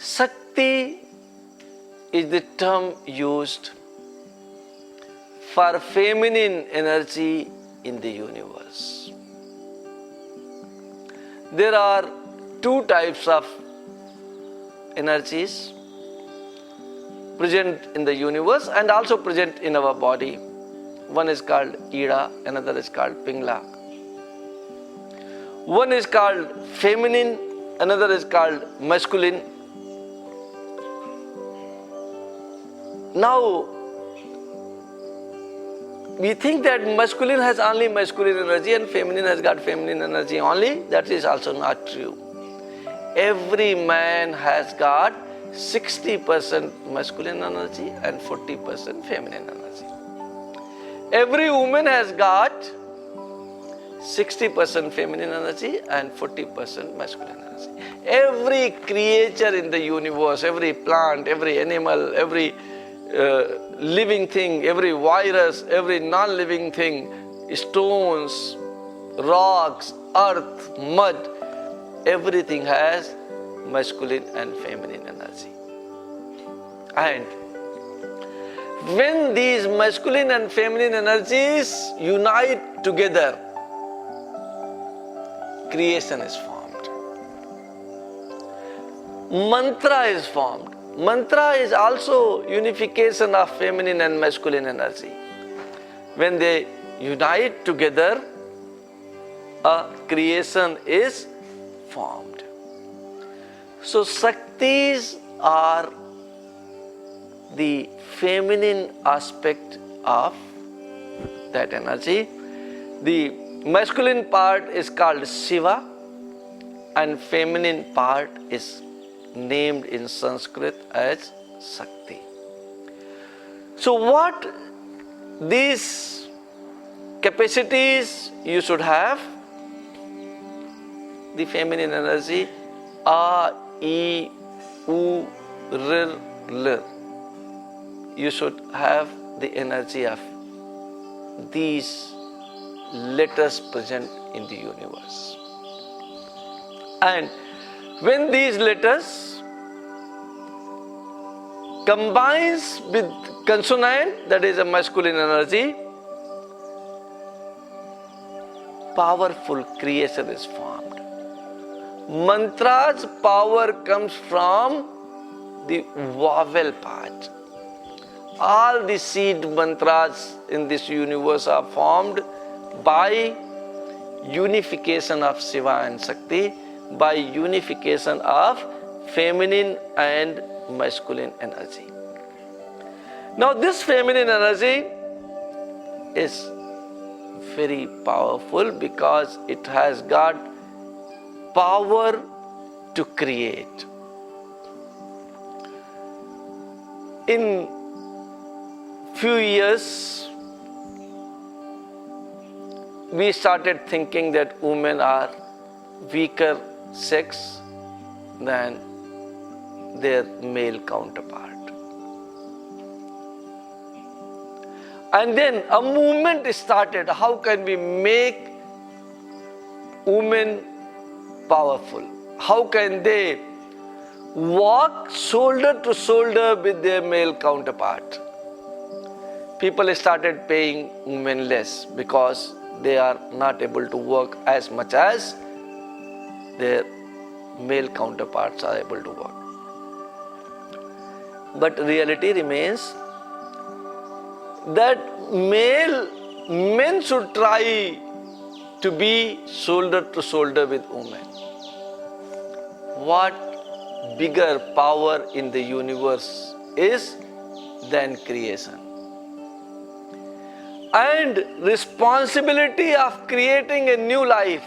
Shakti is the term used for feminine energy in the universe. There are two types of energies present in the universe and also present in our body. One is called Ida, another is called Pingla. One is called feminine, another is called masculine. Now, we think that masculine has only masculine energy and feminine has got feminine energy only. That is also not true. Every man has got 60% masculine energy and 40% feminine energy. Every woman has got 60% feminine energy and 40% masculine energy. Every creature in the universe, every plant, every animal, every living thing, every virus, every non-living thing, stones, rocks, earth, mud, everything has masculine and feminine energy. And when these masculine and feminine energies unite together, creation is formed. Mantra is formed. Mantra is also unification of feminine and masculine energy. When they unite together, a creation is formed. So Shaktis are the feminine aspect of that energy. The masculine part is called Shiva and feminine part is named in Sanskrit as Shakti. So what these capacities you should have? The feminine energy, A, E, U, R, L. You should have the energy of these letters present in the universe. And when these letters combines with consonant, that is a masculine energy, powerful creation is formed. Mantra's power comes from the vowel part. All the seed mantras in this universe are formed by unification of Shiva and Shakti, by unification of feminine and masculine energy. Now this feminine energy is very powerful because it has got power to create. In few years, we started thinking that women are weaker sex than their male counterpart. And then a movement started. How can we make women powerful? How can they walk shoulder to shoulder with their male counterpart? People started paying women less because they are not able to work as much as their male counterparts are able to work. But reality remains that men should try to be shoulder to shoulder with women. What bigger power in the universe is than creation? And responsibility of creating a new life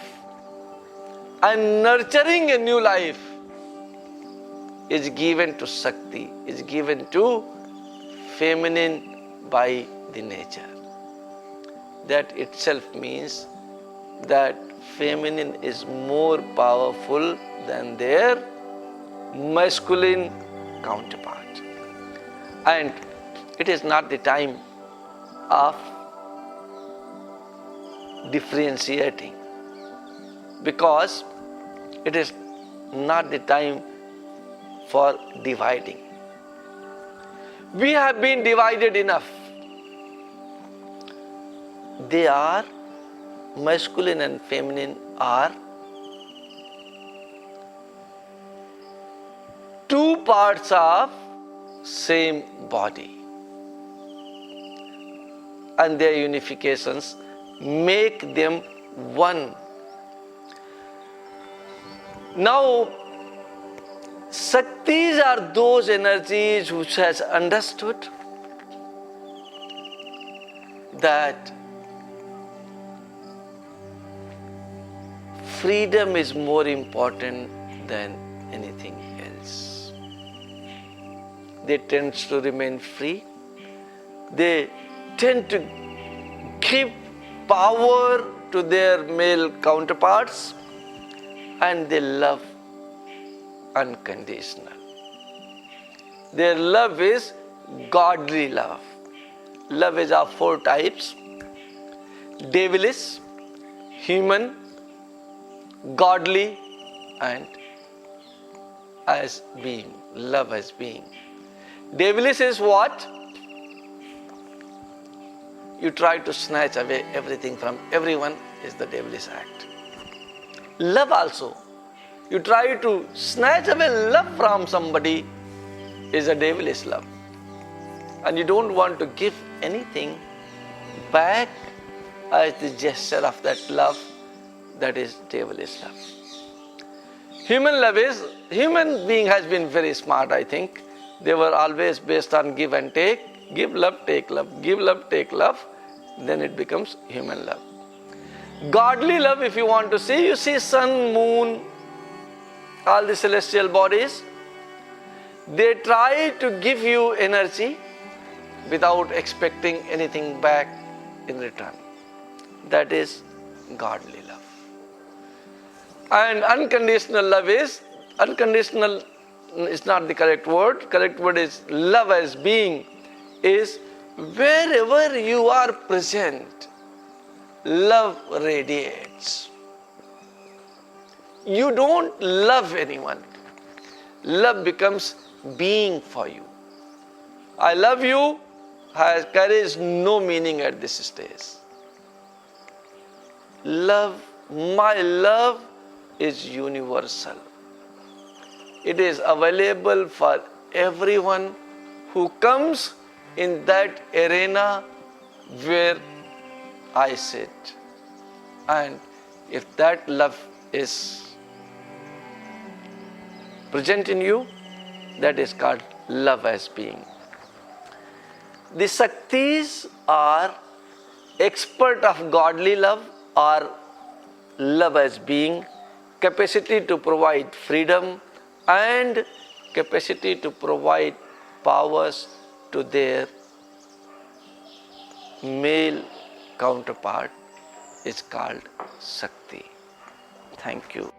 and nurturing a new life is given to Shakti, is given to feminine by the nature. That itself means that feminine is more powerful than their masculine counterpart. And it is not the time of differentiating, because it is not the time for dividing. We have been divided enough. They are, masculine and feminine are two parts of same body, and their unifications make them one. Now, Shaktis are those energies which has understood that freedom is more important than anything else. They tend to remain free. They tend to give power to their male counterparts, and they love unconditional. Their love is godly love. Love is of four types: devilish, human, godly, and as being. Love as being. Devilish is what? You try to snatch away everything from everyone is the devilish act. Love also. You try to snatch away love from somebody is a devilish love. And you don't want to give anything back as the gesture of that love, that is devilish love. Human love is, human being has been very smart, I think. They were always based on give and take. Give love, take love. Give love, take love. Then it becomes human love. Godly love, if you want to see, you see sun, moon, all the celestial bodies. They try to give you energy without expecting anything back in return. That is godly love. And unconditional love is, unconditional is not the correct word. Correct word is love as being, is wherever you are present, love radiates. You don't love anyone. Love becomes being for you. I love you carries no meaning at this stage. Love, my love is universal. It is available for everyone who comes in that arena where I sit. And if that love is present in you, that is called love as being. The Shaktis are expert of godly love or love as being, capacity to provide freedom and capacity to provide powers to their male counterpart is called Shakti. Thank you.